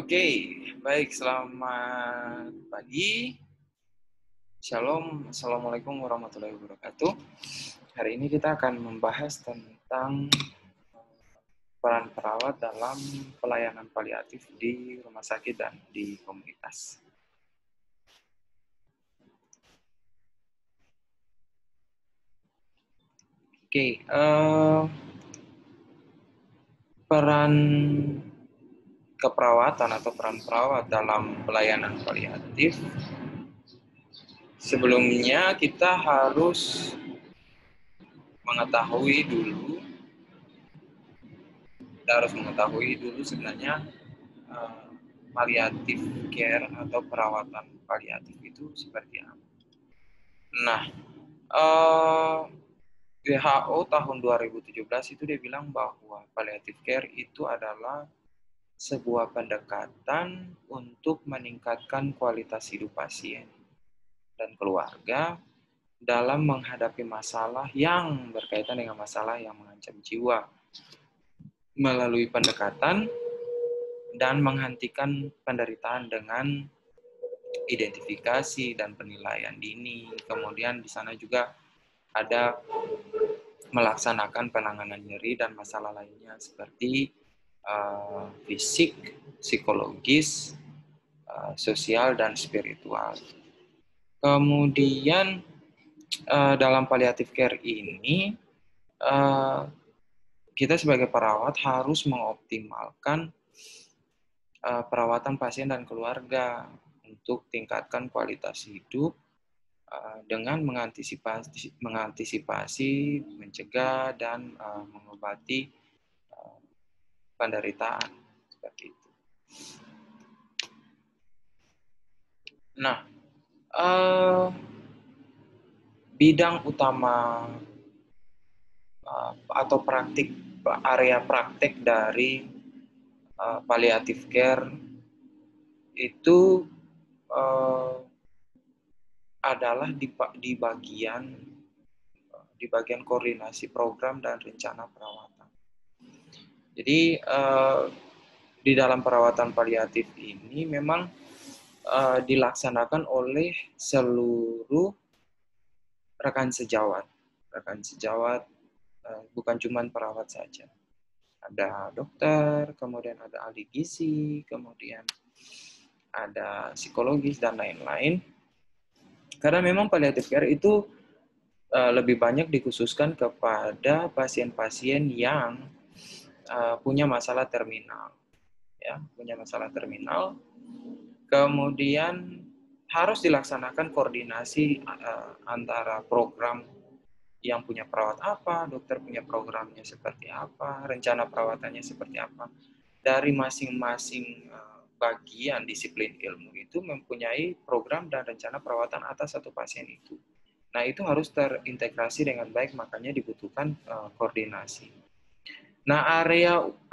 Oke, baik. Selamat pagi. Shalom. Assalamualaikum warahmatullahi wabarakatuh. Hari ini kita akan membahas tentang peran perawat dalam pelayanan paliatif di rumah sakit dan di komunitas. Oke, peran keperawatan atau peran perawat dalam pelayanan paliatif. Sebelumnya kita harus mengetahui dulu sebenarnya palliative care atau perawatan paliatif itu seperti apa. Nah, WHO tahun 2017 itu dia bilang bahwa palliative care itu adalah sebuah pendekatan untuk meningkatkan kualitas hidup pasien dan keluarga dalam menghadapi masalah yang berkaitan dengan masalah yang mengancam jiwa melalui pendekatan dan menghentikan penderitaan dengan identifikasi dan penilaian dini. Kemudian di sana juga ada melaksanakan penanganan nyeri dan masalah lainnya seperti fisik, psikologis, sosial, dan spiritual. Kemudian dalam palliative care ini kita sebagai perawat harus mengoptimalkan perawatan pasien dan keluarga untuk tingkatkan kualitas hidup dengan mengantisipasi, mencegah, dan mengobati penderitaan seperti itu. Nah, bidang utama atau area praktek dari palliative care itu adalah di bagian koordinasi program dan rencana perawatan. Jadi di dalam perawatan paliatif ini memang dilaksanakan oleh seluruh rekan sejawat. Bukan cuma perawat saja. Ada dokter, kemudian ada ahli gizi, kemudian ada psikologis dan lain-lain. Karena memang palliative care itu lebih banyak dikhususkan kepada pasien-pasien yang punya masalah terminal, ya, Kemudian harus dilaksanakan koordinasi antara program yang punya perawat apa, dokter punya programnya seperti apa, rencana perawatannya seperti apa. Dari masing-masing bagian disiplin ilmu itu mempunyai program dan rencana perawatan atas satu pasien itu. Nah, itu harus terintegrasi dengan baik, makanya dibutuhkan koordinasi. Nah,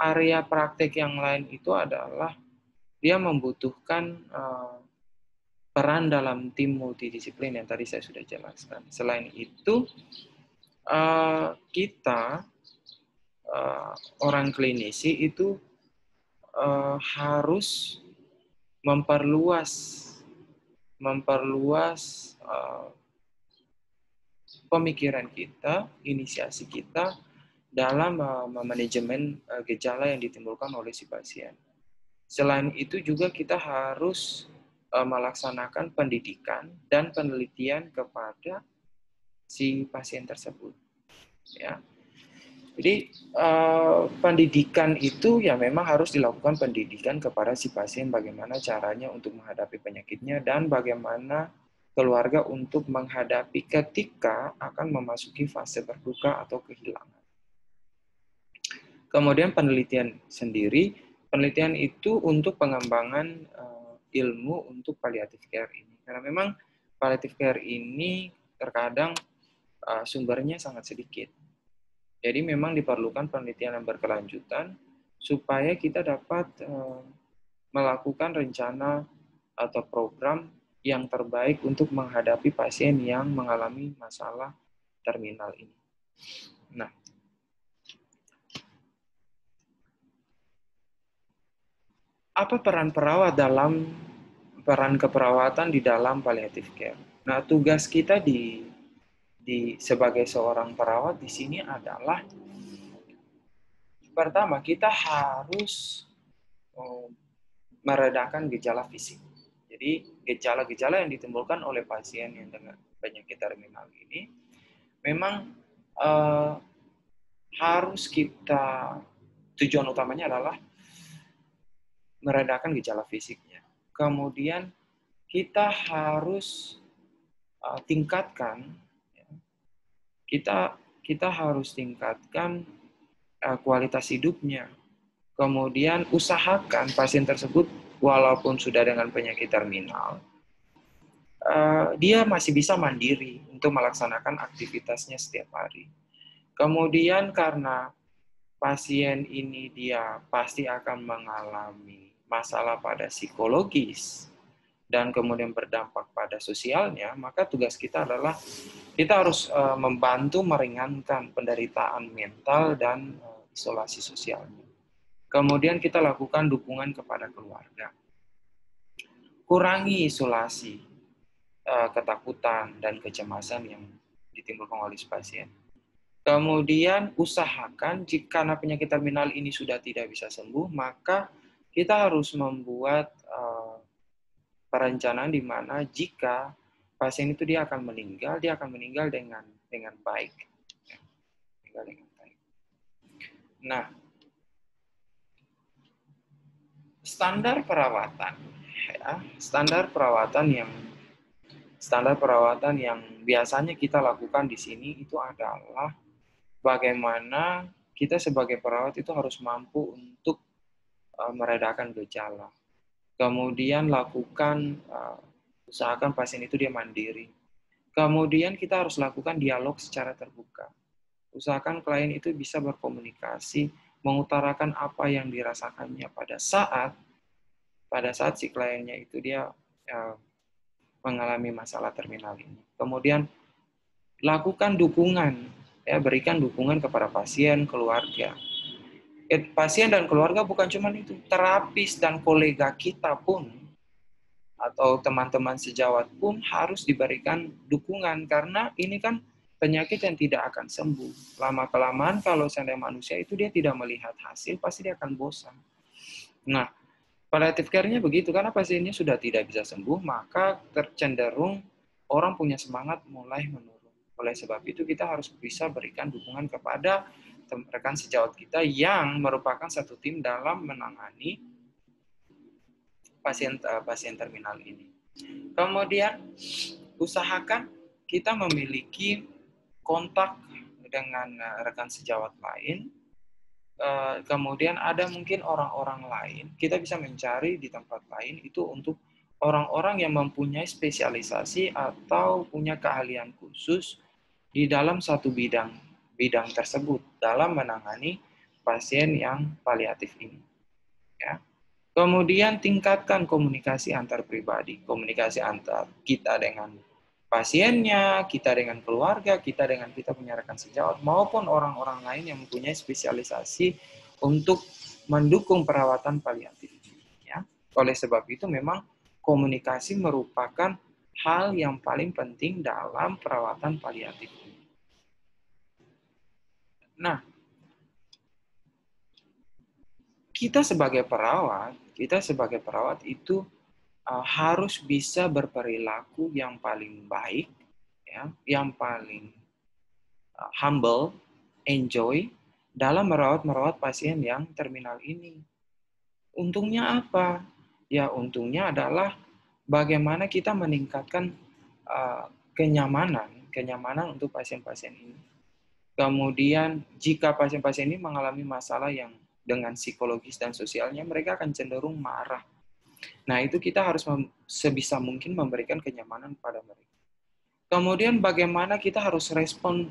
area praktek yang lain itu adalah dia membutuhkan peran dalam tim multidisiplin yang tadi saya sudah jelaskan. Selain itu, kita orang klinisi itu harus memperluas pemikiran kita, inisiasi kita dalam manajemen gejala yang ditimbulkan oleh si pasien. Selain itu juga kita harus melaksanakan pendidikan dan penelitian kepada si pasien tersebut. Ya. Jadi pendidikan itu ya memang harus dilakukan pendidikan kepada si pasien bagaimana caranya untuk menghadapi penyakitnya dan bagaimana keluarga untuk menghadapi ketika akan memasuki fase berduka atau kehilangan. Kemudian penelitian itu untuk pengembangan ilmu untuk palliative care ini. Karena memang palliative care ini terkadang sumbernya sangat sedikit. Jadi memang diperlukan penelitian yang berkelanjutan supaya kita dapat melakukan rencana atau program yang terbaik untuk menghadapi pasien yang mengalami masalah terminal ini. Nah, apa peran perawat dalam peran keperawatan di dalam palliative care? Nah, tugas kita sebagai seorang perawat di sini adalah pertama kita harus meredakan gejala fisik. Jadi gejala-gejala yang ditimbulkan oleh pasien yang dengan penyakit terminal ini memang harus kita, tujuan utamanya adalah meredakan gejala fisiknya. Kemudian kita harus tingkatkan, kita harus tingkatkan kualitas hidupnya. Kemudian usahakan pasien tersebut walaupun sudah dengan penyakit terminal, dia masih bisa mandiri untuk melaksanakan aktivitasnya setiap hari. Kemudian karena pasien ini dia pasti akan mengalami masalah pada psikologis dan kemudian berdampak pada sosialnya, maka tugas kita adalah kita harus membantu meringankan penderitaan mental dan isolasi sosialnya. Kemudian kita lakukan dukungan kepada keluarga. Kurangi isolasi, ketakutan, dan kecemasan yang ditimbulkan oleh pasien. Kemudian usahakan jika penyakit terminal ini sudah tidak bisa sembuh, maka kita harus membuat perencanaan di mana jika pasien itu dia akan meninggal dengan baik. Meninggal dengan baik. Nah, standar perawatan yang biasanya kita lakukan di sini itu adalah bagaimana kita sebagai perawat itu harus mampu untuk meredakan gejala. Kemudian usahakan pasien itu dia mandiri. Kemudian kita harus lakukan dialog secara terbuka. Usahakan klien itu bisa berkomunikasi, mengutarakan apa yang dirasakannya pada saat si kliennya itu dia mengalami masalah terminal ini. Kemudian lakukan dukungan, berikan dukungan kepada pasien, keluarga. Pasien dan keluarga bukan cuma itu, terapis dan kolega kita pun atau teman-teman sejawat pun harus diberikan dukungan karena ini kan penyakit yang tidak akan sembuh. Lama-kelamaan kalau seandainya manusia itu dia tidak melihat hasil, pasti dia akan bosan. Nah, palliative care-nya begitu, karena pasiennya sudah tidak bisa sembuh, maka tercenderung orang punya semangat mulai menurun. Oleh sebab itu kita harus bisa berikan dukungan kepada rekan sejawat kita yang merupakan satu tim dalam menangani pasien terminal ini. Kemudian usahakan kita memiliki kontak dengan rekan sejawat lain. Kemudian ada mungkin orang-orang lain, kita bisa mencari di tempat lain itu untuk orang-orang yang mempunyai spesialisasi atau punya keahlian khusus di dalam satu bidang tersebut dalam menangani pasien yang paliatif ini. Ya. Kemudian tingkatkan komunikasi antar pribadi, komunikasi antar kita dengan pasiennya, kita dengan keluarga, kita punya rekan sejawat, maupun orang-orang lain yang mempunyai spesialisasi untuk mendukung perawatan paliatif. Ya. Oleh sebab itu memang komunikasi merupakan hal yang paling penting dalam perawatan paliatif. Nah, kita sebagai perawat itu harus bisa berperilaku yang paling baik, ya, yang paling humble, enjoy dalam merawat pasien yang terminal ini. Untungnya apa? Ya, untungnya adalah bagaimana kita meningkatkan kenyamanan untuk pasien-pasien ini. Kemudian jika pasien-pasien ini mengalami masalah yang dengan psikologis dan sosialnya, mereka akan cenderung marah. Nah, itu kita harus sebisa mungkin memberikan kenyamanan pada mereka. Kemudian bagaimana kita harus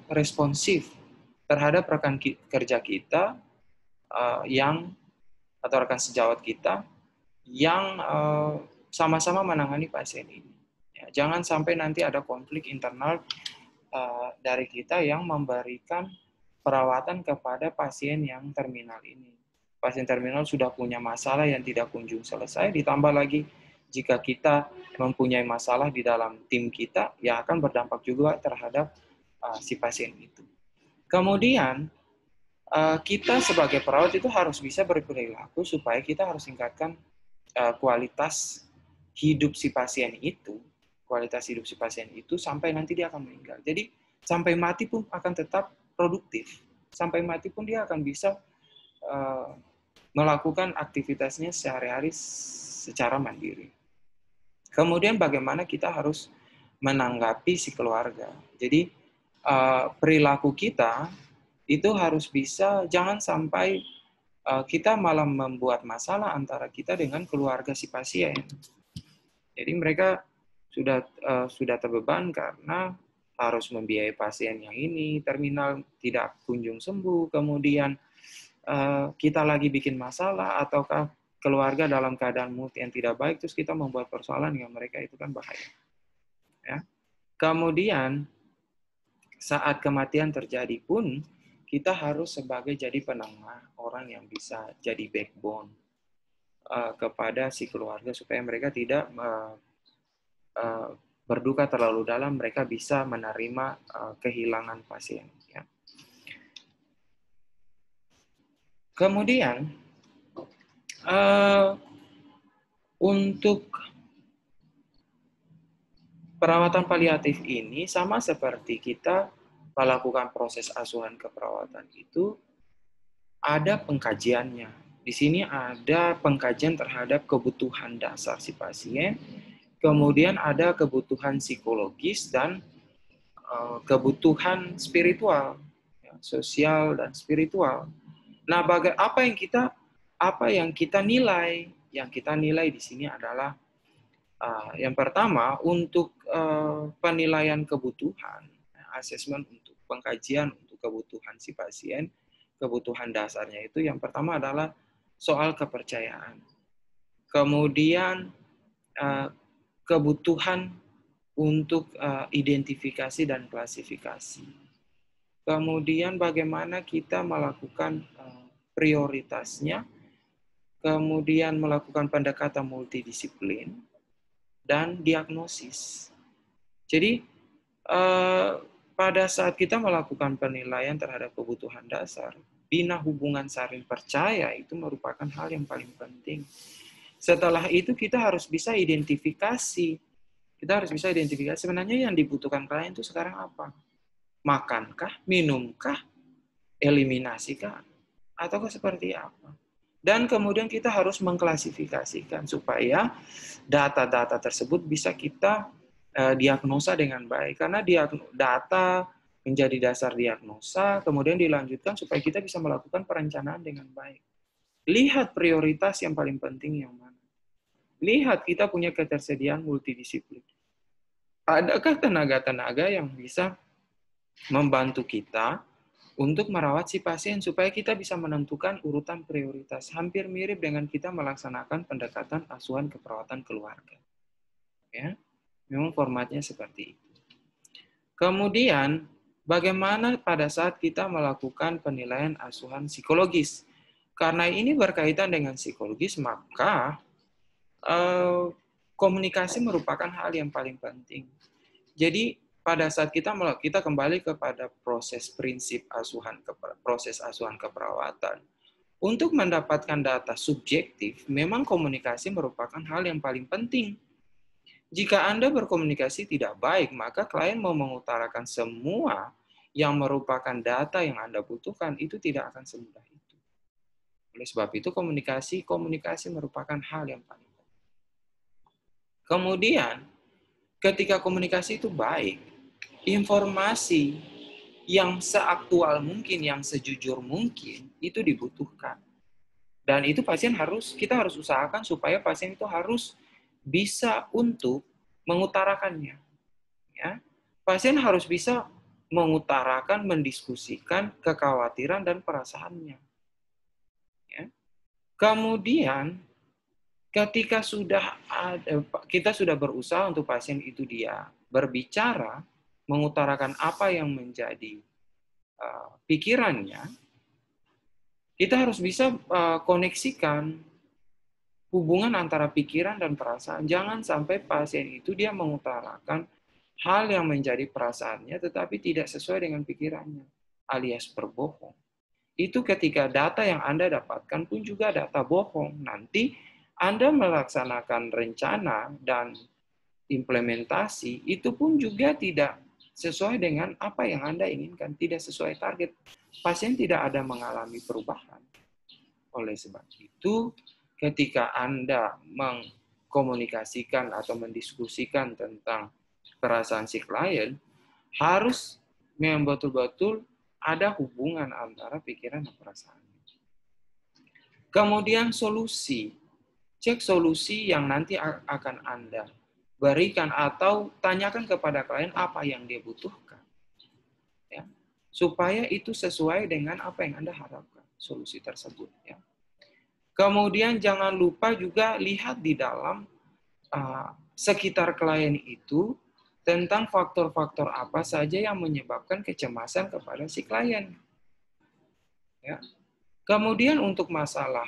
responsif terhadap rekan kerja kita atau rekan sejawat kita yang sama-sama menangani pasien ini. Ya, jangan sampai nanti ada konflik internal dari kita yang memberikan perawatan kepada pasien yang terminal ini. pasien terminal sudah punya masalah yang tidak kunjung selesai, ditambah lagi jika kita mempunyai masalah di dalam tim kita, ya akan berdampak juga terhadap si pasien itu. Kemudian, kita sebagai perawat itu harus bisa berperilaku supaya kita harus tingkatkan kualitas hidup si pasien itu, sampai nanti dia akan meninggal. Jadi sampai mati pun akan tetap produktif. Sampai mati pun dia akan bisa melakukan aktivitasnya sehari-hari secara mandiri. Kemudian bagaimana kita harus menanggapi si keluarga. Jadi perilaku kita itu harus bisa, jangan sampai kita malah membuat masalah antara kita dengan keluarga si pasien. Jadi mereka sudah terbeban karena harus membiayai pasien yang ini, terminal tidak kunjung sembuh, kemudian kita lagi bikin masalah, ataukah keluarga dalam keadaan mood yang tidak baik, terus kita membuat persoalan dengan mereka, itu kan bahaya. Ya. Kemudian saat kematian terjadi pun, kita harus sebagai jadi penengah, orang yang bisa jadi backbone kepada si keluarga, supaya mereka tidak berduka terlalu dalam, mereka bisa menerima kehilangan pasien. Ya. Kemudian, untuk perawatan paliatif ini sama seperti kita melakukan proses asuhan keperawatan itu, ada pengkajiannya. Di sini ada pengkajian terhadap kebutuhan dasar si pasien, kemudian ada kebutuhan psikologis dan kebutuhan spiritual, ya, sosial dan spiritual. Nah, apa yang kita nilai? Yang kita nilai di sini adalah yang pertama, untuk penilaian kebutuhan, asesmen untuk pengkajian untuk kebutuhan si pasien, kebutuhan dasarnya itu yang pertama adalah soal kepercayaan. Kemudian kebutuhan untuk identifikasi dan klasifikasi. Kemudian bagaimana kita melakukan prioritasnya, kemudian melakukan pendekatan multidisiplin, dan diagnosis. Jadi, pada saat kita melakukan penilaian terhadap kebutuhan dasar, bina hubungan saling percaya itu merupakan hal yang paling penting. Setelah itu kita harus bisa identifikasi. Kita harus bisa identifikasi sebenarnya yang dibutuhkan klien itu sekarang apa. Makankah, minumkah, eliminasikah, ataukah seperti apa. Dan kemudian kita harus mengklasifikasikan supaya data-data tersebut bisa kita diagnosa dengan baik. Karena data menjadi dasar diagnosa, kemudian dilanjutkan supaya kita bisa melakukan perencanaan dengan baik. Lihat prioritas yang paling penting yang mana. Lihat kita punya ketersediaan multidisiplin. Adakah tenaga-tenaga yang bisa membantu kita untuk merawat si pasien supaya kita bisa menentukan urutan prioritas. Hampir mirip dengan kita melaksanakan pendekatan asuhan keperawatan keluarga. Ya, memang formatnya seperti itu. Kemudian, bagaimana pada saat kita melakukan penilaian asuhan psikologis? Karena ini berkaitan dengan psikologis, maka komunikasi merupakan hal yang paling penting. Jadi, pada saat kita kembali kepada proses asuhan keperawatan. Untuk mendapatkan data subjektif, memang komunikasi merupakan hal yang paling penting. Jika Anda berkomunikasi tidak baik, maka klien mau mengutarakan semua yang merupakan data yang Anda butuhkan, itu tidak akan semudah itu. Oleh sebab itu, komunikasi merupakan hal yang paling penting. Kemudian, ketika komunikasi itu baik, informasi yang seaktual mungkin, yang sejujur mungkin, itu dibutuhkan. Dan itu kita harus usahakan supaya pasien itu harus bisa untuk mengutarakannya. Ya. Pasien harus bisa mengutarakan, mendiskusikan kekhawatiran dan perasaannya. Ya. Kemudian, ketika kita sudah berusaha untuk pasien itu dia berbicara, mengutarakan apa yang menjadi pikirannya, Kita harus bisa koneksikan hubungan antara pikiran dan perasaan. Jangan sampai pasien itu dia mengutarakan hal yang menjadi perasaannya tetapi tidak sesuai dengan pikirannya, alias berbohong. Itu ketika data yang Anda dapatkan pun juga data bohong. Nanti Anda melaksanakan rencana dan implementasi, itu pun juga tidak sesuai dengan apa yang Anda inginkan, tidak sesuai target. Pasien tidak ada mengalami perubahan. Oleh sebab itu, ketika Anda mengkomunikasikan atau mendiskusikan tentang perasaan si klien, harus memang betul-betul ada hubungan antara pikiran dan perasaan. Kemudian solusi. Cek solusi yang nanti akan Anda berikan atau tanyakan kepada klien apa yang dia butuhkan. Ya. Supaya itu sesuai dengan apa yang Anda harapkan, solusi tersebut. Ya. Kemudian jangan lupa juga lihat di dalam sekitar klien itu tentang faktor-faktor apa saja yang menyebabkan kecemasan kepada si klien. Ya. Kemudian untuk masalah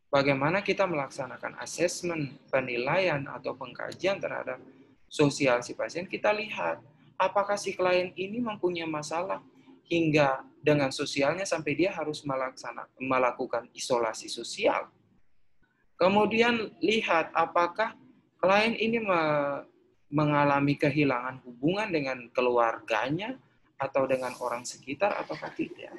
bagaimana kita melaksanakan asesmen, penilaian, atau pengkajian terhadap sosial si pasien, kita lihat apakah si klien ini mempunyai masalah hingga dengan sosialnya sampai dia harus melakukan isolasi sosial. Kemudian lihat apakah klien ini mengalami kehilangan hubungan dengan keluarganya atau dengan orang sekitar ataukah tidak.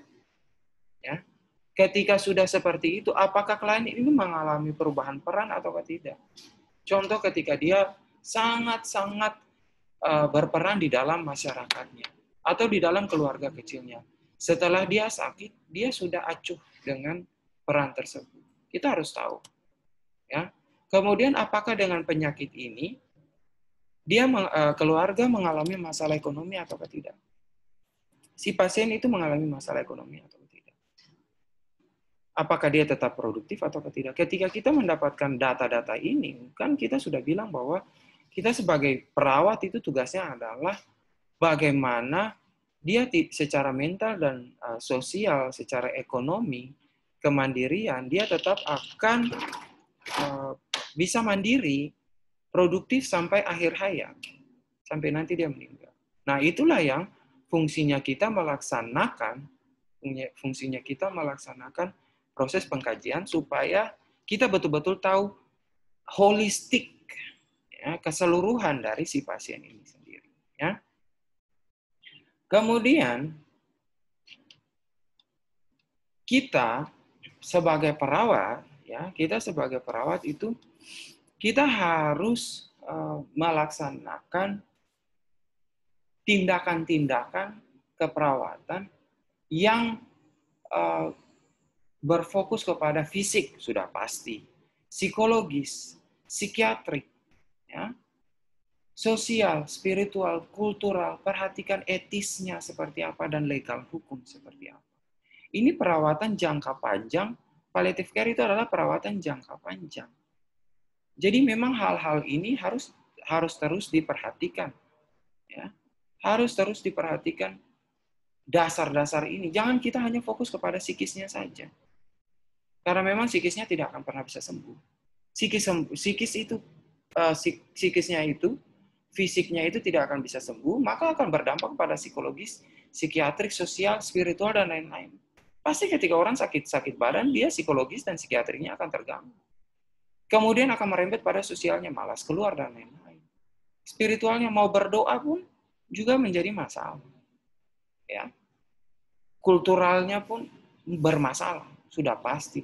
Ya. Ketika sudah seperti itu, apakah klien ini mengalami perubahan peran ataukah tidak? Contoh ketika dia sangat-sangat berperan di dalam masyarakatnya atau di dalam keluarga kecilnya. Setelah dia sakit, dia sudah acuh dengan peran tersebut. Kita harus tahu. Ya. Kemudian apakah dengan penyakit ini dia keluarga mengalami masalah ekonomi ataukah tidak? Si pasien itu mengalami masalah ekonomi atau tidak? Apakah dia tetap produktif atau tidak? Ketika kita mendapatkan data-data ini, kan kita sudah bilang bahwa kita sebagai perawat itu tugasnya adalah bagaimana dia secara mental dan sosial, secara ekonomi, kemandirian, dia tetap akan bisa mandiri, produktif sampai akhir hayat, sampai nanti dia meninggal. Nah, itulah yang fungsinya kita melaksanakan proses pengkajian supaya kita betul-betul tahu holistik, ya, keseluruhan dari si pasien ini sendiri. Ya. Kemudian kita sebagai perawat, ya, itu kita harus melaksanakan tindakan-tindakan keperawatan yang berfokus kepada fisik, sudah pasti, psikologis, psikiatrik, ya, sosial, spiritual, kultural, perhatikan etisnya seperti apa dan legal hukum seperti apa. Ini perawatan jangka panjang, palliative care itu adalah perawatan jangka panjang. Jadi memang hal-hal ini harus terus diperhatikan. Ya. Harus terus diperhatikan dasar-dasar ini. Jangan kita hanya fokus kepada psikisnya saja. Karena memang psikisnya tidak akan pernah bisa sembuh. Psikisnya itu, fisiknya itu tidak akan bisa sembuh, maka akan berdampak pada psikologis, psikiatrik, sosial, spiritual, dan lain-lain. Pasti ketika orang sakit badan, dia psikologis dan psikiatriknya akan terganggu. Kemudian akan merembet pada sosialnya, malas keluar, dan lain-lain. Spiritualnya mau berdoa pun juga menjadi masalah. Ya. Kulturalnya pun bermasalah, sudah pasti.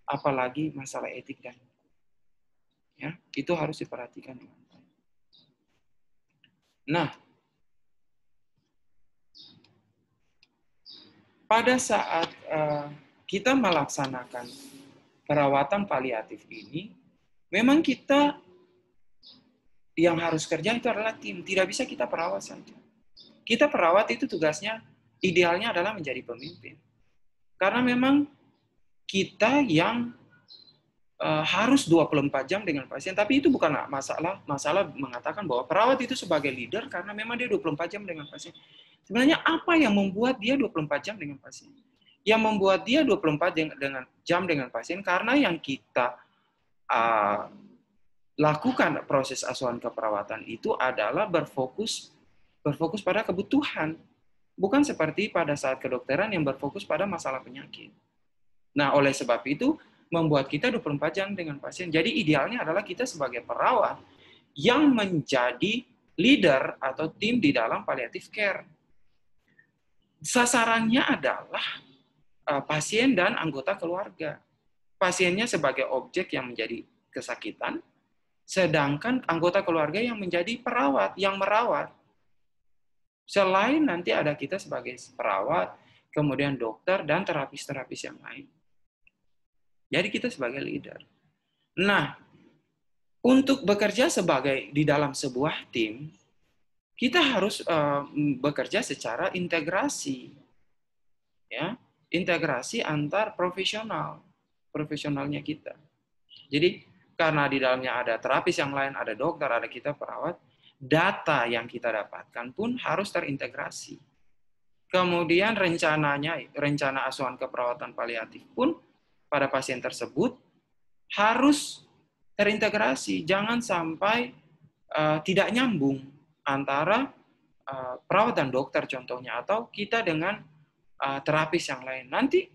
Apalagi masalah etik dan hukum. Ya, itu harus diperhatikan dengan baik. Nah, pada saat kita melaksanakan perawatan paliatif ini, memang kita yang harus kerja itu adalah tim. Tidak bisa kita perawat saja. Kita perawat itu tugasnya, idealnya adalah menjadi pemimpin. Karena memang kita yang harus 24 jam dengan pasien. Tapi itu bukan masalah mengatakan bahwa perawat itu sebagai leader karena memang dia 24 jam dengan pasien. Sebenarnya apa yang membuat dia 24 jam dengan pasien? Yang membuat dia 24 jam dengan pasien karena yang kita lakukan proses asuhan keperawatan itu adalah berfokus pada kebutuhan. Bukan seperti pada saat kedokteran yang berfokus pada masalah penyakit. Nah, oleh sebab itu, membuat kita 24 jam dengan pasien. Jadi idealnya adalah kita sebagai perawat yang menjadi leader atau tim di dalam palliative care. Sasarannya adalah pasien dan anggota keluarga. Pasiennya sebagai objek yang menjadi kesakitan, sedangkan anggota keluarga yang menjadi perawat, yang merawat. Selain nanti ada kita sebagai perawat, kemudian dokter, dan terapis-terapis yang lain. Jadi kita sebagai leader. Nah, untuk bekerja sebagai di dalam sebuah tim, kita harus bekerja secara integrasi. Ya, integrasi antar profesionalnya kita. Jadi, karena di dalamnya ada terapis yang lain, ada dokter, ada kita perawat, data yang kita dapatkan pun harus terintegrasi. Kemudian rencana asuhan keperawatan paliatif pun pada pasien tersebut harus terintegrasi. Jangan sampai tidak nyambung antara perawat dan dokter contohnya, atau kita dengan terapis yang lain. Nanti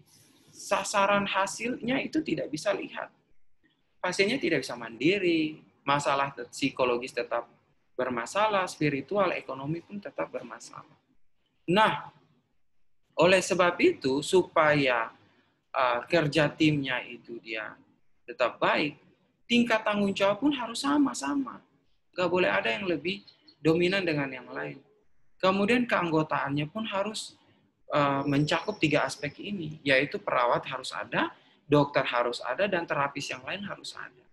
sasaran hasilnya itu tidak bisa lihat. Pasiennya tidak bisa mandiri, masalah psikologis tetap bermasalah, spiritual, ekonomi pun tetap bermasalah. Nah, oleh sebab itu, supaya kerja timnya itu dia tetap baik, tingkat tanggung jawab pun harus sama-sama. Nggak boleh ada yang lebih dominan dengan yang lain. Kemudian keanggotaannya pun harus mencakup 3 aspek ini, yaitu perawat harus ada, dokter harus ada, dan terapis yang lain harus ada.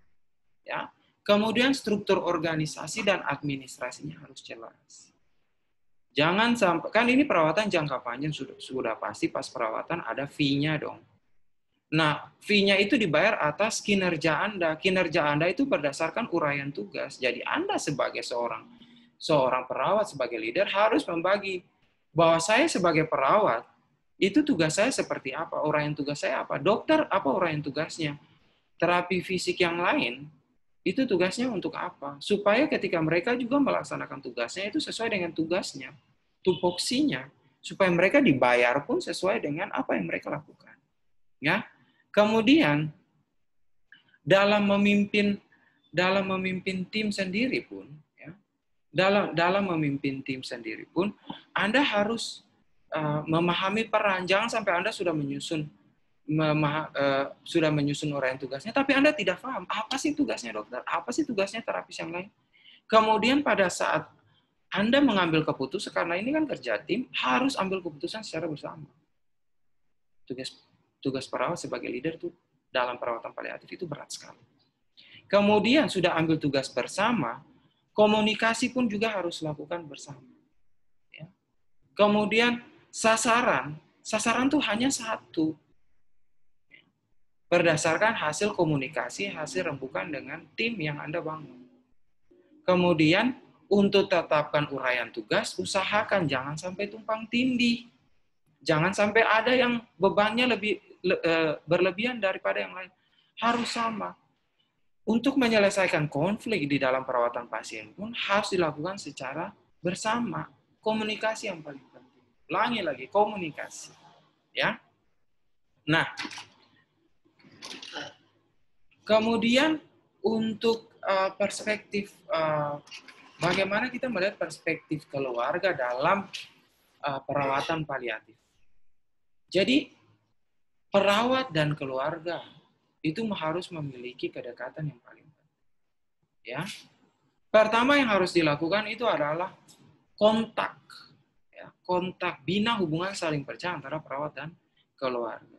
Ya. Kemudian struktur organisasi dan administrasinya harus jelas. Jangan sampai, kan ini perawatan jangka panjang, sudah pasti pas perawatan ada fee-nya dong. Nah, fee-nya itu dibayar atas kinerja Anda. Kinerja Anda itu berdasarkan uraian tugas. Jadi Anda sebagai seorang perawat, sebagai leader harus membagi bahwa saya sebagai perawat, itu tugas saya seperti apa, uraian tugas saya apa. Dokter, apa uraian tugasnya. Terapi fisik yang lain, itu tugasnya untuk apa? Supaya ketika mereka juga melaksanakan tugasnya, itu sesuai dengan tugasnya, tupoksinya. Supaya mereka dibayar pun sesuai dengan apa yang mereka lakukan. Ya. Kemudian, dalam memimpin tim sendiri pun, ya, dalam memimpin tim sendiri pun, Anda harus memahami peran. Jangan sampai Anda sudah menyusun uraian tugasnya, tapi Anda tidak paham apa sih tugasnya dokter, apa sih tugasnya terapis yang lain. Kemudian pada saat Anda mengambil keputusan, karena ini kan kerja tim, harus ambil keputusan secara bersama. Tugas perawat sebagai leader itu dalam perawatan paliatif itu berat sekali. Kemudian sudah ambil tugas bersama, komunikasi pun juga harus lakukan bersama. Ya. Kemudian sasaran tuh hanya satu. Berdasarkan hasil komunikasi, hasil rembukan dengan tim yang Anda bangun. Kemudian, untuk tetapkan uraian tugas, usahakan jangan sampai tumpang tindih. Jangan sampai ada yang bebannya berlebihan daripada yang lain. Harus sama. Untuk menyelesaikan konflik di dalam perawatan pasien pun harus dilakukan secara bersama. Komunikasi yang paling penting. Ulangi lagi, komunikasi. Ya. Nah, kemudian untuk perspektif, bagaimana kita melihat perspektif keluarga dalam perawatan paliatif. Jadi, perawat dan keluarga itu harus memiliki kedekatan yang paling penting. Ya. Pertama yang harus dilakukan itu adalah kontak. Ya, kontak, bina hubungan saling percaya antara perawat dan keluarga.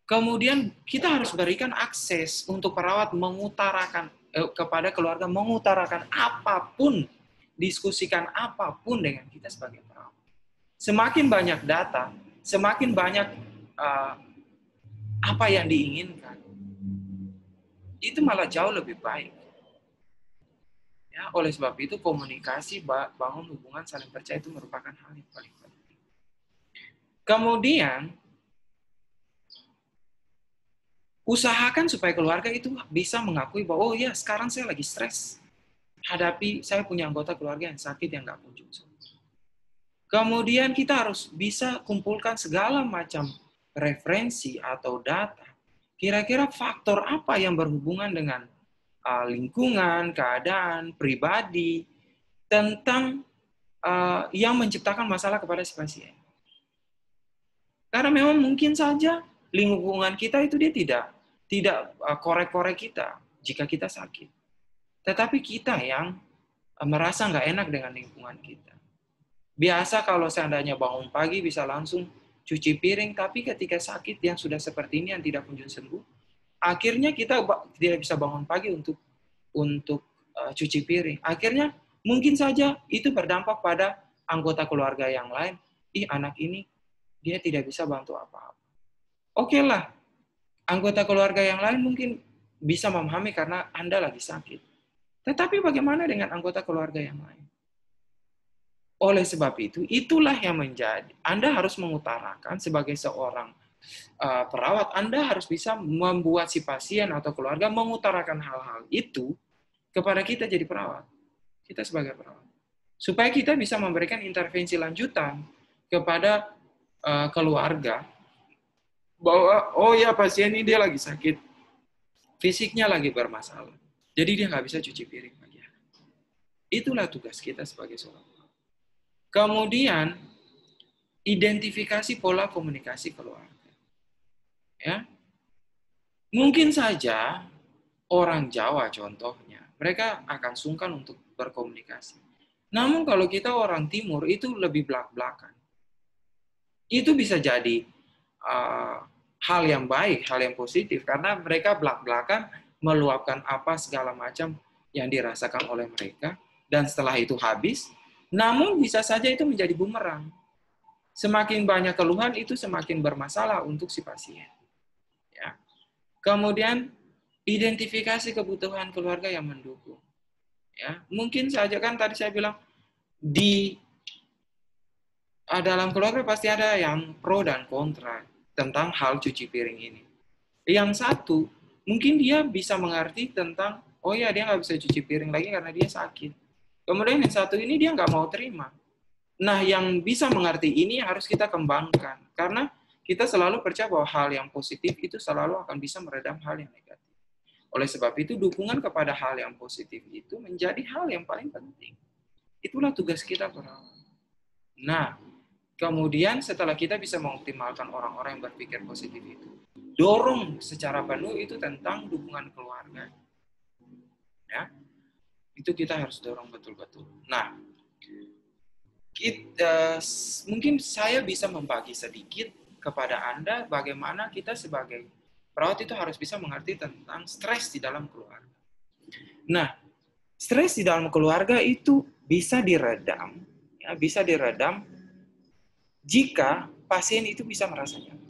Kemudian kita harus berikan akses untuk perawat mengutarakan kepada keluarga, mengutarakan apapun, diskusikan apapun dengan kita sebagai perawat. Semakin banyak data, semakin banyak apa yang diinginkan, itu malah jauh lebih baik. Ya, oleh sebab itu komunikasi, bangun hubungan saling percaya itu merupakan hal yang paling penting. Kemudian Usahakan supaya keluarga itu bisa mengakui bahwa, oh ya sekarang saya lagi stres. Hadapi, saya punya anggota keluarga yang sakit yang nggak kunjung sembuh. Kemudian kita harus bisa kumpulkan segala macam referensi atau data. Kira-kira faktor apa yang berhubungan dengan lingkungan, keadaan, pribadi, tentang yang menciptakan masalah kepada si pasien. Karena memang mungkin saja lingkungan kita itu dia tidak korek-korek kita jika kita sakit. Tetapi kita yang merasa nggak enak dengan lingkungan kita. Biasa kalau seandainya bangun pagi bisa langsung cuci piring, tapi ketika sakit yang sudah seperti ini yang tidak kunjung sembuh, akhirnya kita tidak bisa bangun pagi untuk cuci piring. Akhirnya mungkin saja itu berdampak pada anggota keluarga yang lain. Anak ini dia tidak bisa bantu apa-apa. Oke lah, anggota keluarga yang lain mungkin bisa memahami karena Anda lagi sakit. Tetapi bagaimana dengan anggota keluarga yang lain? Oleh sebab itu, itulah yang menjadi, Anda harus mengutarakan sebagai seorang perawat, Anda harus bisa membuat si pasien atau keluarga mengutarakan hal-hal itu kepada kita jadi perawat. Kita sebagai perawat. Supaya kita bisa memberikan intervensi lanjutan kepada keluarga, bahwa, oh ya pasien ini dia lagi sakit, fisiknya lagi bermasalah, jadi dia nggak bisa cuci piring lagi. Itulah tugas kita sebagai seorang. Kemudian, identifikasi pola komunikasi keluarga. Ya, mungkin saja orang Jawa contohnya, mereka akan sungkan untuk berkomunikasi. Namun kalau kita orang Timur itu lebih belak-belakan. Itu bisa jadi hal yang baik, hal yang positif, karena mereka belak-belakan meluapkan apa segala macam yang dirasakan oleh mereka, dan setelah itu habis. Namun bisa saja itu menjadi bumerang. Semakin banyak keluhan itu semakin bermasalah untuk si pasien. Ya. Kemudian identifikasi kebutuhan keluarga yang mendukung. Ya, mungkin saja kan tadi saya bilang di dalam keluarga pasti ada yang pro dan kontra tentang hal cuci piring ini. Yang satu mungkin dia bisa mengerti tentang, oh ya dia nggak bisa cuci piring lagi karena dia sakit. Kemudian yang satu ini dia nggak mau terima. Nah, yang bisa mengerti ini harus kita kembangkan. Karena kita selalu percaya bahwa hal yang positif itu selalu akan bisa meredam hal yang negatif. Oleh sebab itu, dukungan kepada hal yang positif itu menjadi hal yang paling penting. Itulah tugas kita perawat. Nah, kemudian setelah kita bisa mengoptimalkan orang-orang yang berpikir positif itu, dorong secara penuh itu tentang dukungan keluarga. Ya, itu kita harus dorong betul-betul. Nah, mungkin saya bisa membagi sedikit kepada Anda bagaimana kita sebagai perawat itu harus bisa mengerti tentang stres di dalam keluarga. Nah, stres di dalam keluarga itu bisa diredam, ya, bisa diredam jika pasien itu bisa merasa nyaman.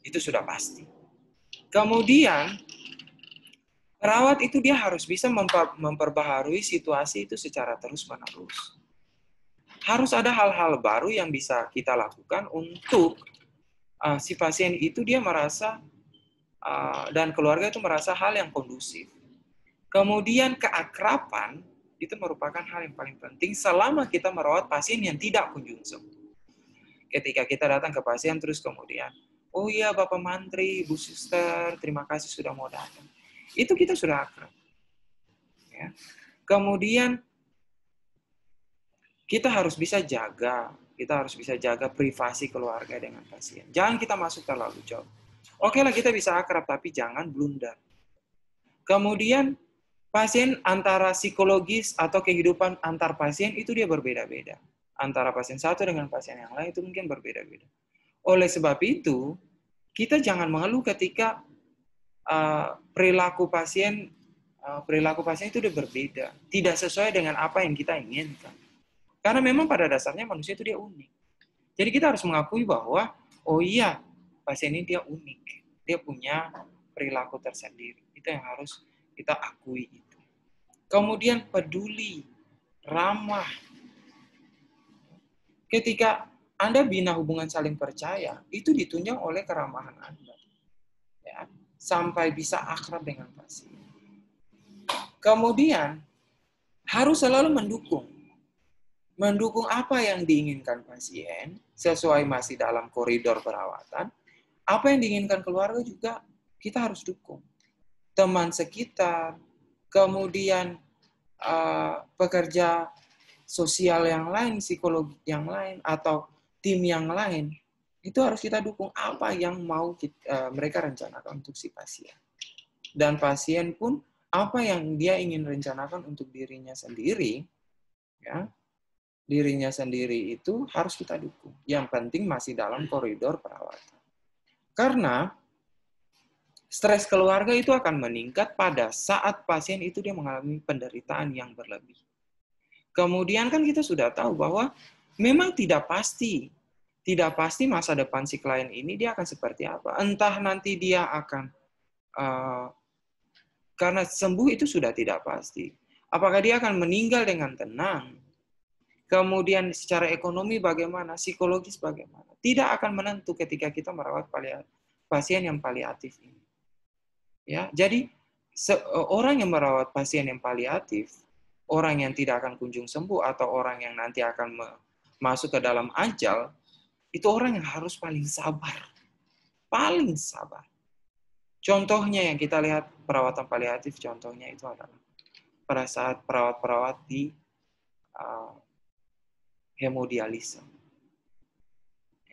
Itu sudah pasti. Kemudian, perawat itu dia harus bisa memperbaharui situasi itu secara terus-menerus. Harus ada hal-hal baru yang bisa kita lakukan untuk si pasien itu dia merasa dan keluarga itu merasa hal yang kondusif. Kemudian keakraban itu merupakan hal yang paling penting selama kita merawat pasien yang tidak kunjung sembuh. Ketika kita datang ke pasien terus kemudian, oh iya Bapak Mantri, Bu Suster, terima kasih sudah mau datang. Itu kita sudah akrab. Ya. Kemudian kita harus bisa jaga privasi keluarga dengan pasien. Jangan kita masuk terlalu jauh. Oke lah kita bisa akrab, tapi jangan blunder. Kemudian pasien antara psikologis atau kehidupan antar pasien itu dia berbeda-beda. Antara pasien satu dengan pasien yang lain itu mungkin berbeda-beda. Oleh sebab itu, kita jangan mengeluh ketika perilaku pasien itu udah berbeda. Tidak sesuai dengan apa yang kita inginkan. Karena memang pada dasarnya manusia itu dia unik. Jadi kita harus mengakui bahwa, oh iya, pasien ini dia unik. Dia punya perilaku tersendiri. Itu yang harus kita akui. Kemudian peduli, ramah. Ketika Anda bina hubungan saling percaya, itu ditunjang oleh keramahan Anda. Ya. sampai bisa akrab dengan pasien. Kemudian harus selalu mendukung. Mendukung apa yang diinginkan pasien sesuai masih dalam koridor perawatan. Apa yang diinginkan keluarga juga kita harus dukung. Teman sekitar, kemudian pekerja sosial yang lain, psikologi yang lain, atau tim yang lain, itu harus kita dukung apa yang mau mereka rencanakan untuk si pasien. Dan pasien pun apa yang dia ingin rencanakan untuk dirinya sendiri, ya, dirinya sendiri itu harus kita dukung. Yang penting masih dalam koridor perawatan. Karena stres keluarga itu akan meningkat pada saat pasien itu dia mengalami penderitaan yang berlebih. Kemudian kan kita sudah tahu bahwa memang tidak pasti masa depan si klien ini dia akan seperti apa. Entah nanti dia akan, karena sembuh itu sudah tidak pasti. Apakah dia akan meninggal dengan tenang? Kemudian secara ekonomi bagaimana? Psikologis bagaimana? Tidak akan menentu ketika kita merawat pasien yang paliatif ini. Ya, jadi orang yang merawat pasien yang paliatif, orang yang tidak akan kunjung sembuh atau orang yang nanti akan masuk ke dalam ajal, itu orang yang harus paling sabar. Paling sabar. Contohnya yang kita lihat perawatan paliatif, contohnya itu adalah pada saat perawat-perawat di hemodialisa.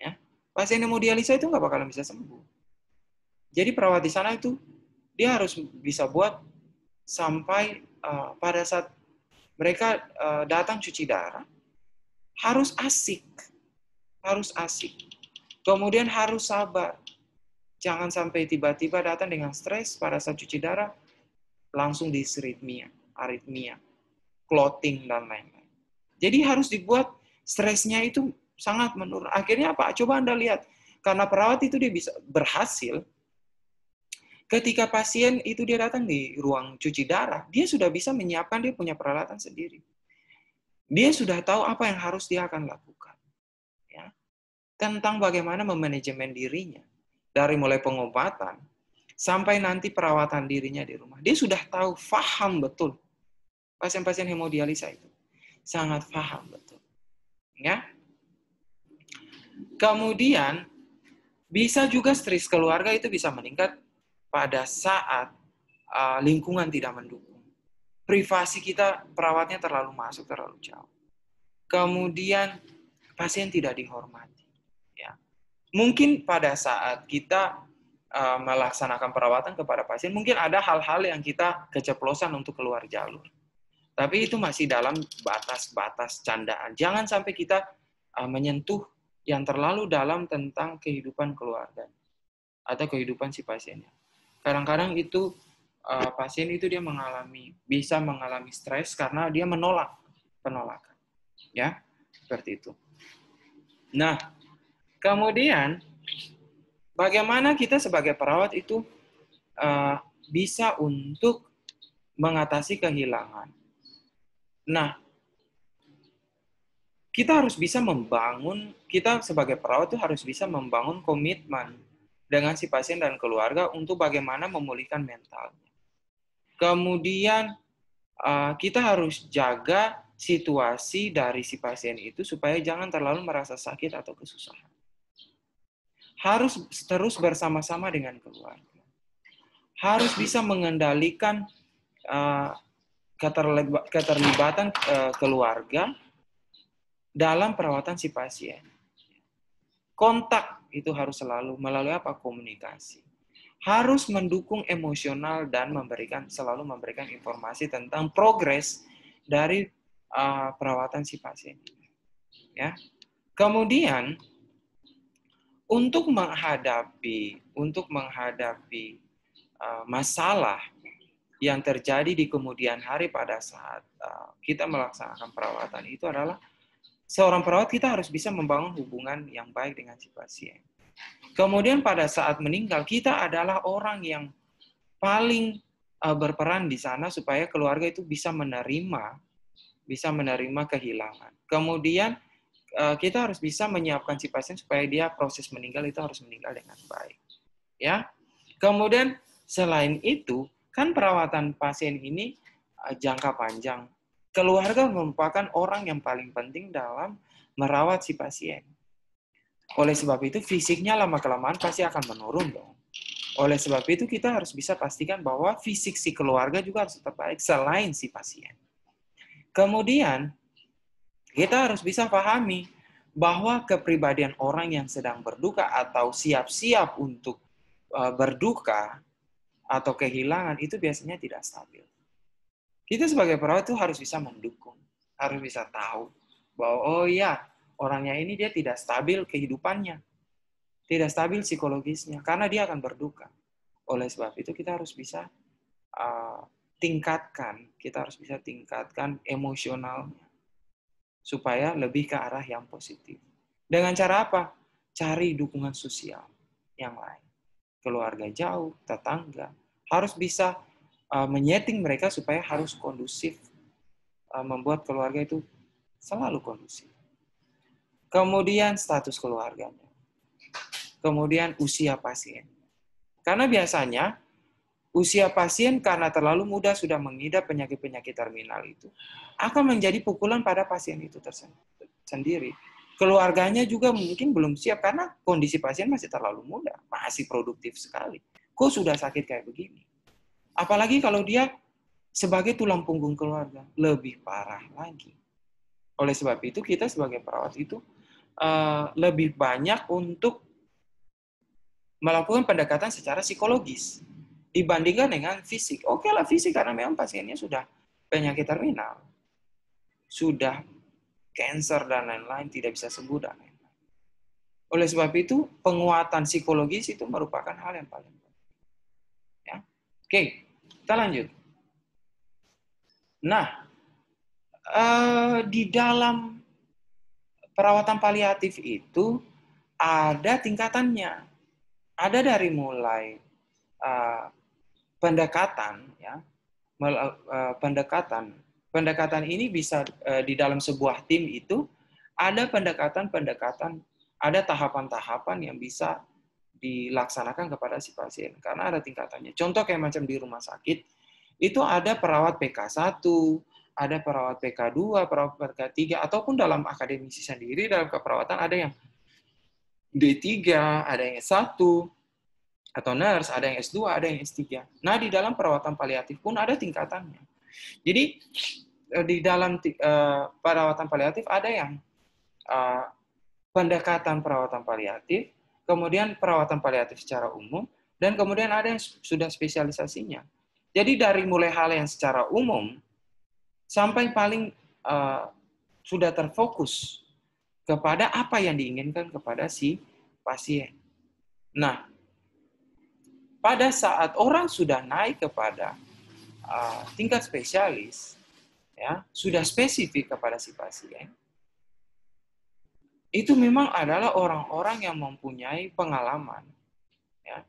Ya. Pasien hemodialisa itu nggak bakalan bisa sembuh. Jadi perawat di sana itu dia harus bisa buat sampai pada saat mereka datang cuci darah, harus asik. Kemudian harus sabar. Jangan sampai tiba-tiba datang dengan stres pada saat cuci darah, langsung disritmia, aritmia, clotting, dan lain-lain. Jadi harus dibuat stresnya itu sangat menurun. Akhirnya apa? Coba Anda lihat. Karena perawat itu dia bisa berhasil, ketika pasien itu dia datang di ruang cuci darah, dia sudah bisa menyiapkan dia punya peralatan sendiri. Dia sudah tahu apa yang harus dia akan lakukan. Ya. Tentang bagaimana memanajemen dirinya. Dari mulai pengobatan, sampai nanti perawatan dirinya di rumah. Dia sudah tahu, paham betul. Pasien-pasien hemodialisa itu. Sangat paham betul. Ya. Kemudian, bisa juga stres keluarga itu bisa meningkat pada saat lingkungan tidak mendukung. Privasi kita, perawatnya terlalu masuk, terlalu jauh. Kemudian, pasien tidak dihormati. Ya. Mungkin pada saat kita melaksanakan perawatan kepada pasien, mungkin ada hal-hal yang kita keceplosan untuk keluar jalur. Tapi itu masih dalam batas-batas candaan. Jangan sampai kita menyentuh yang terlalu dalam tentang kehidupan keluarga atau kehidupan si pasiennya. Kadang-kadang itu pasien itu dia bisa mengalami stres karena dia menolak penolakan. Ya, seperti itu. Nah, kemudian bagaimana kita sebagai perawat itu bisa untuk mengatasi kehilangan. Nah, kita sebagai perawat itu harus bisa membangun komitmen dengan si pasien dan keluarga untuk bagaimana memulihkan mentalnya. Kemudian kita harus jaga situasi dari si pasien itu supaya jangan terlalu merasa sakit atau kesusahan. Harus terus bersama-sama dengan keluarga. Harus bisa mengendalikan keterlibatan keluarga dalam perawatan si pasien. Kontak itu harus selalu melalui apa? Komunikasi. Harus mendukung emosional dan selalu memberikan informasi tentang progres dari perawatan si pasien. Ya. Kemudian untuk menghadapi masalah yang terjadi di kemudian hari pada saat kita melaksanakan perawatan itu adalah seorang perawat kita harus bisa membangun hubungan yang baik dengan si pasien. Kemudian pada saat meninggal, kita adalah orang yang paling berperan di sana supaya keluarga itu bisa menerima kehilangan. Kemudian kita harus bisa menyiapkan si pasien supaya dia proses meninggal itu harus meninggal dengan baik. Ya. Kemudian Selain itu, kan perawatan pasien ini jangka panjang. Keluarga merupakan orang yang paling penting dalam merawat si pasien. Oleh sebab itu, fisiknya lama-kelamaan pasti akan menurun dong. Oleh sebab itu, kita harus bisa pastikan bahwa fisik si keluarga juga harus tetap baik selain si pasien. Kemudian, kita harus bisa pahami bahwa kepribadian orang yang sedang berduka atau siap-siap untuk berduka atau kehilangan itu biasanya tidak stabil. Kita sebagai perawat itu harus bisa mendukung, harus bisa tahu bahwa oh ya, orangnya ini dia tidak stabil kehidupannya, tidak stabil psikologisnya, karena dia akan berduka. Oleh sebab itu kita harus bisa tingkatkan emosionalnya supaya lebih ke arah yang positif. Dengan cara apa? Cari dukungan sosial yang lain. Keluarga jauh, tetangga, harus bisa menyeting mereka supaya harus kondusif, membuat keluarga itu selalu kondusif. Kemudian status keluarganya. Kemudian usia pasien. Karena biasanya usia pasien karena terlalu muda sudah mengidap penyakit-penyakit terminal itu akan menjadi pukulan pada pasien itu sendiri. Keluarganya juga mungkin belum siap karena kondisi pasien masih terlalu muda, masih produktif sekali. Kok sudah sakit kayak begini? Apalagi kalau dia sebagai tulang punggung keluarga, lebih parah lagi. Oleh sebab itu, kita sebagai perawat itu lebih banyak untuk melakukan pendekatan secara psikologis dibandingkan dengan fisik. Oke lah fisik karena memang pasiennya sudah penyakit terminal, sudah cancer dan lain-lain, tidak bisa sembuh dan lain-lain. Oleh sebab itu, penguatan psikologis itu merupakan hal yang paling penting. Ya. Oke, kita lanjut. Nah, di dalam perawatan paliatif itu ada tingkatannya. Ada dari mulai pendekatan, ya, pendekatan ini bisa di dalam sebuah tim itu ada pendekatan-pendekatan, ada tahapan-tahapan yang bisa dilaksanakan kepada si pasien karena ada tingkatannya. Contoh kayak macam di rumah sakit itu ada perawat PK1, ada perawat PK2, perawat PK3, ataupun dalam akademisi sendiri dalam keperawatan ada yang D3, ada yang S1 atau nurse, ada yang S2, ada yang S3. Nah, di dalam perawatan paliatif pun ada tingkatannya. Jadi di dalam perawatan paliatif ada yang pendekatan perawatan paliatif, kemudian perawatan paliatif secara umum, dan kemudian ada yang sudah spesialisasinya. Jadi dari mulai hal yang secara umum sampai paling sudah terfokus kepada apa yang diinginkan kepada si pasien. Nah, pada saat orang sudah naik kepada tingkat spesialis, ya, sudah spesifik kepada si pasien, itu memang adalah orang-orang yang mempunyai pengalaman. Ya.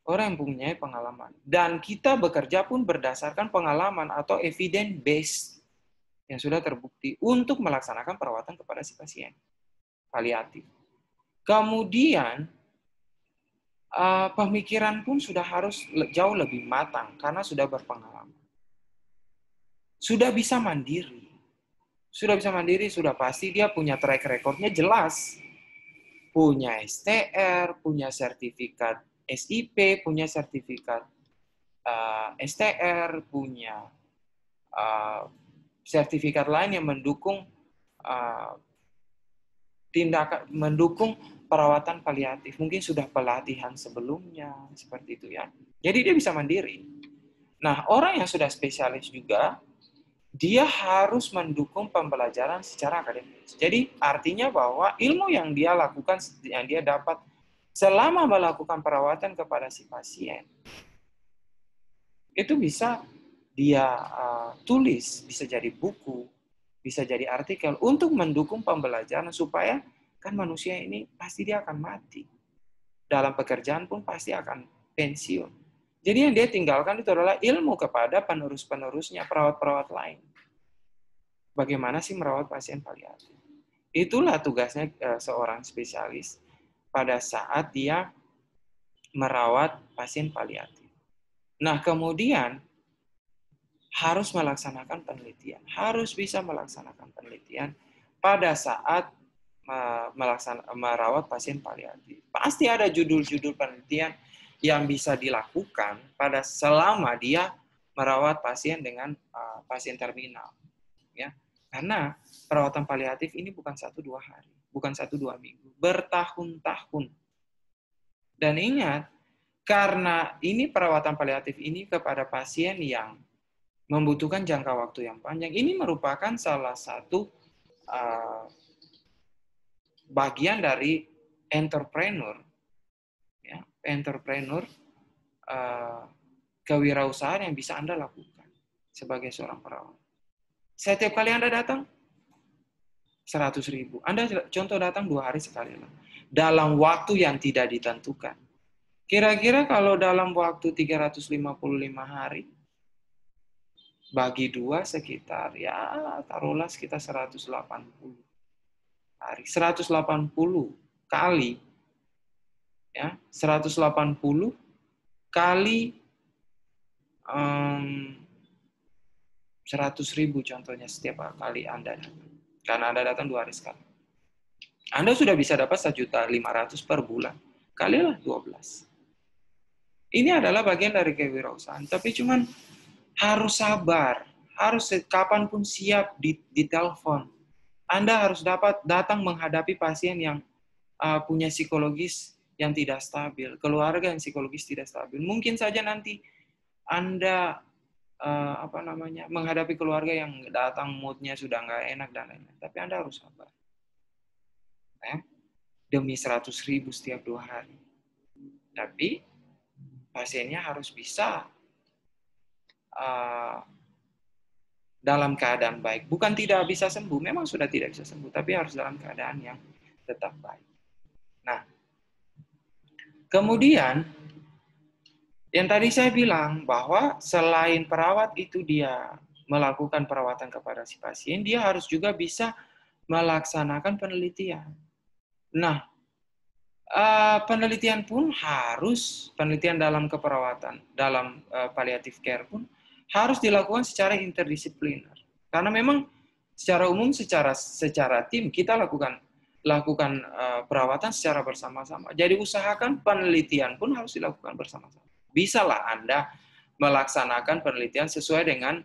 Orang yang mempunyai pengalaman. Dan kita bekerja pun berdasarkan pengalaman atau evidence-based yang sudah terbukti untuk melaksanakan perawatan kepada si pasien. Paliatif. Kemudian, pemikiran pun sudah harus jauh lebih matang karena sudah berpengalaman. Sudah bisa mandiri. Sudah pasti dia punya track record-nya jelas. Punya STR, punya sertifikat SIP, punya sertifikat STR, punya sertifikat lain yang mendukung mendukung perawatan paliatif. Mungkin sudah pelatihan sebelumnya, seperti itu ya. Jadi dia bisa mandiri. Nah, orang yang sudah spesialis juga, dia harus mendukung pembelajaran secara akademis. Jadi artinya bahwa ilmu yang dia lakukan, yang dia dapat selama melakukan perawatan kepada si pasien, itu bisa dia tulis, bisa jadi buku, bisa jadi artikel untuk mendukung pembelajaran supaya kan manusia ini pasti dia akan mati. Dalam pekerjaan pun pasti akan pensiun. Jadi yang dia tinggalkan itu adalah ilmu kepada penerus-penerusnya, perawat-perawat lain. Bagaimana sih merawat pasien paliatif? Itulah tugasnya seorang spesialis pada saat dia merawat pasien paliatif. Nah, kemudian harus melaksanakan penelitian, harus bisa melaksanakan penelitian pada saat merawat pasien paliatif. Pasti ada judul-judul penelitian yang bisa dilakukan pada selama dia merawat pasien dengan pasien terminal, ya. Karena perawatan paliatif ini bukan 1-2 hari, bukan 1-2 minggu, bertahun-tahun. Dan ingat, karena ini perawatan paliatif ini kepada pasien yang membutuhkan jangka waktu yang panjang, ini merupakan salah satu bagian dari entrepreneur, ya, kewirausahaan yang bisa Anda lakukan sebagai seorang perawat. Setiap kali Anda datang, 100.000. Anda contoh datang 2 hari sekali lah. Dalam waktu yang tidak ditentukan. Kira-kira kalau dalam waktu 355 hari, bagi 2 sekitar, ya taruhlah sekitar 180 hari. 180 kali, ya, 180 kali 100.000 contohnya setiap kali Anda datang. Karena Anda datang 2 hari sekali. Anda sudah bisa dapat 1.500.000 per bulan. Kalilah 12. Ini adalah bagian dari kewirausahaan. Tapi cuman harus sabar. Harus kapanpun siap ditelepon. Anda harus datang menghadapi pasien yang punya psikologis yang tidak stabil. Keluarga yang psikologis tidak stabil. Mungkin saja nanti Anda menghadapi keluarga yang datang moodnya sudah nggak enak dan lain-lain. Tapi Anda harus sabar. Demi 100.000 setiap 2 hari. Tapi pasiennya harus bisa dalam keadaan baik. Bukan tidak bisa sembuh, memang sudah tidak bisa sembuh, tapi harus dalam keadaan yang tetap baik. Nah, kemudian yang tadi saya bilang bahwa selain perawat itu dia melakukan perawatan kepada si pasien, dia harus juga bisa melaksanakan penelitian. Nah, penelitian pun harus, penelitian dalam keperawatan, dalam palliative care pun harus dilakukan secara interdisipliner. Karena memang secara umum, secara tim kita lakukan perawatan secara bersama-sama. Jadi usahakan penelitian pun harus dilakukan bersama-sama. Bisalah Anda melaksanakan penelitian sesuai dengan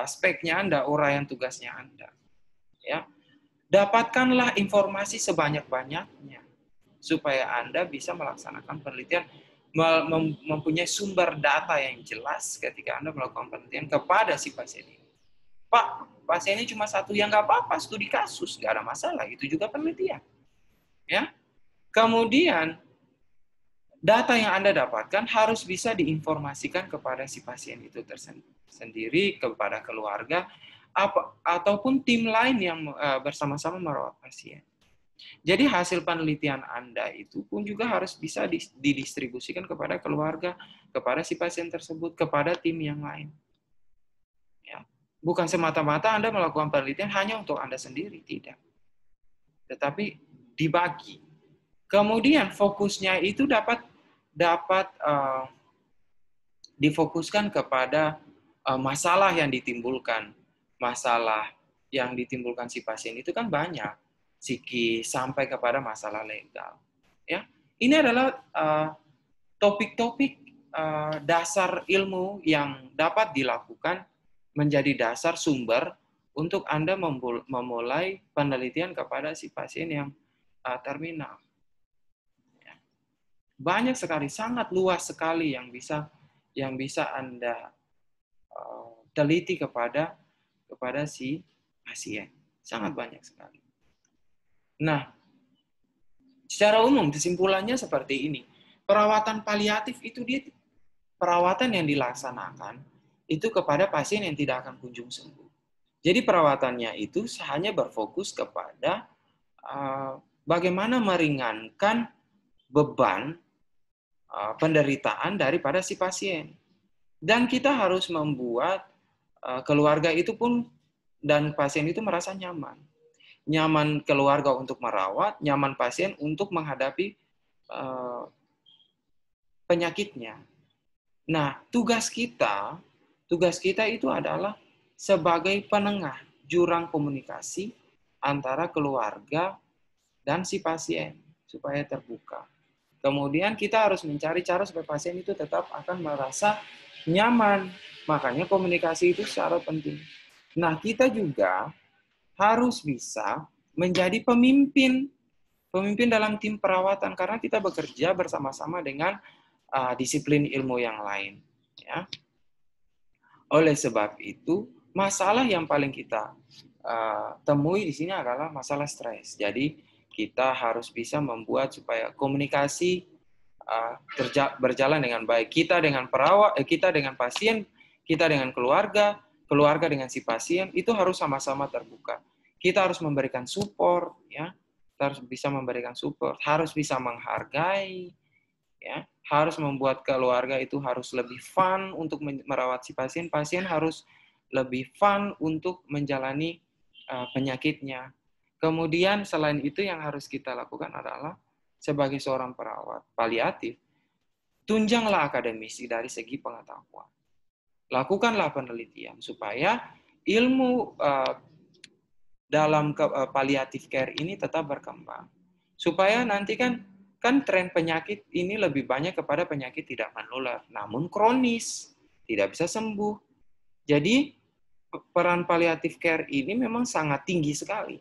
speknya Anda, uraian tugasnya Anda. Ya. Dapatkanlah informasi sebanyak-banyaknya supaya Anda bisa melaksanakan penelitian, mempunyai sumber data yang jelas ketika Anda melakukan penelitian kepada si pasien ini. Pak, pasiennya cuma 1, ya nggak apa-apa, studi kasus, nggak ada masalah, itu juga penelitian. Ya. Kemudian, data yang Anda dapatkan harus bisa diinformasikan kepada si pasien itu tersendiri, kepada keluarga, ataupun tim lain yang bersama-sama merawat pasien. Jadi hasil penelitian Anda itu pun juga harus bisa didistribusikan kepada keluarga, kepada si pasien tersebut, kepada tim yang lain. Ya. Bukan semata-mata Anda melakukan penelitian hanya untuk Anda sendiri, tidak. Tetapi dibagi. Kemudian fokusnya itu dapat difokuskan kepada masalah yang ditimbulkan. Masalah yang ditimbulkan si pasien itu kan banyak. Psikis sampai kepada masalah legal. Ya, ini adalah topik-topik dasar ilmu yang dapat dilakukan menjadi dasar sumber untuk Anda memulai penelitian kepada si pasien yang terminal. Ya. Banyak sekali, sangat luas sekali yang bisa Anda teliti kepada si pasien. Sangat banyak sekali. Nah, secara umum kesimpulannya seperti ini. Perawatan paliatif itu dia perawatan yang dilaksanakan itu kepada pasien yang tidak akan kunjung sembuh. Jadi perawatannya itu hanya berfokus kepada bagaimana meringankan beban penderitaan daripada si pasien. Dan kita harus membuat keluarga itu pun dan pasien itu merasa nyaman. Nyaman keluarga untuk merawat, nyaman pasien untuk menghadapi penyakitnya. Nah, tugas kita itu adalah sebagai penengah jurang komunikasi antara keluarga dan si pasien supaya terbuka. Kemudian kita harus mencari cara supaya pasien itu tetap akan merasa nyaman. Makanya komunikasi itu secara penting. Nah, kita juga harus bisa menjadi pemimpin dalam tim perawatan karena kita bekerja bersama-sama dengan disiplin ilmu yang lain. Ya. Oleh sebab itu, masalah yang paling kita temui di sini adalah masalah stres. Jadi kita harus bisa membuat supaya komunikasi berjalan dengan baik. Kita dengan perawat, kita dengan pasien, kita dengan keluarga, keluarga dengan si pasien itu harus sama-sama terbuka. Kita harus memberikan support, ya. Kita harus bisa memberikan support, harus bisa menghargai, ya. Harus membuat keluarga itu harus lebih fun untuk merawat si pasien. Pasien harus lebih fun untuk menjalani penyakitnya. Kemudian selain itu yang harus kita lakukan adalah sebagai seorang perawat paliatif, tunjanglah akademisi dari segi pengetahuan. Lakukanlah penelitian supaya ilmu dalam paliatif care ini tetap berkembang. Supaya nanti kan tren penyakit ini lebih banyak kepada penyakit tidak menular, namun kronis, tidak bisa sembuh. Jadi peran paliatif care ini memang sangat tinggi sekali.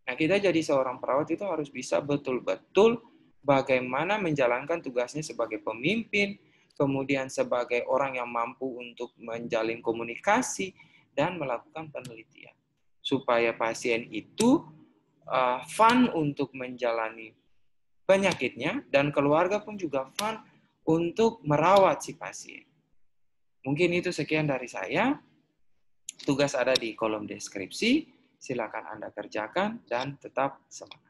Nah, kita jadi seorang perawat itu harus bisa betul-betul bagaimana menjalankan tugasnya sebagai pemimpin, kemudian sebagai orang yang mampu untuk menjalin komunikasi, dan melakukan penelitian. Supaya pasien itu fun untuk menjalani penyakitnya, dan keluarga pun juga fun untuk merawat si pasien. Mungkin itu sekian dari saya. Tugas ada di kolom deskripsi. Silakan Anda kerjakan dan tetap semangat.